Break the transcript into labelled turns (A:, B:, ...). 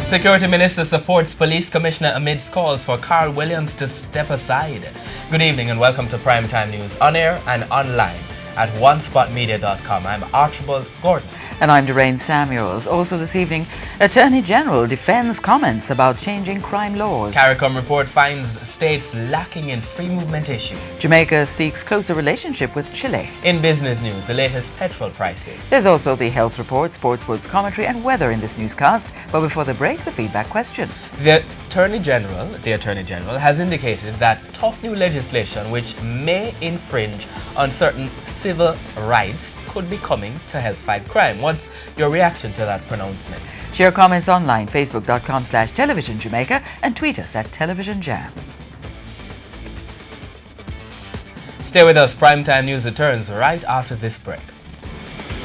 A: Security Minister supports Police Commissioner amidst calls for Carl Williams to step aside. Good evening and welcome to Primetime News on air and online at onespotmedia.com. I'm Archibald Gordon.
B: And I'm Doreen Samuels. Also this evening, Attorney General defends comments about changing crime laws.
A: CARICOM report finds states lacking in free movement issue.
B: Jamaica seeks closer relationship with Chile.
A: In business news, the latest petrol prices.
B: There's also the health report, sports commentary and weather in this newscast. But before the break, the feedback question.
A: The Attorney General has indicated that tough new legislation which may infringe on certain civil rights could be coming to help fight crime. What's your reaction to that pronouncement?
B: Share comments online, facebook.com/Television Jamaica and tweet us at Television Jam.
A: Stay with us. Primetime News returns right after this break.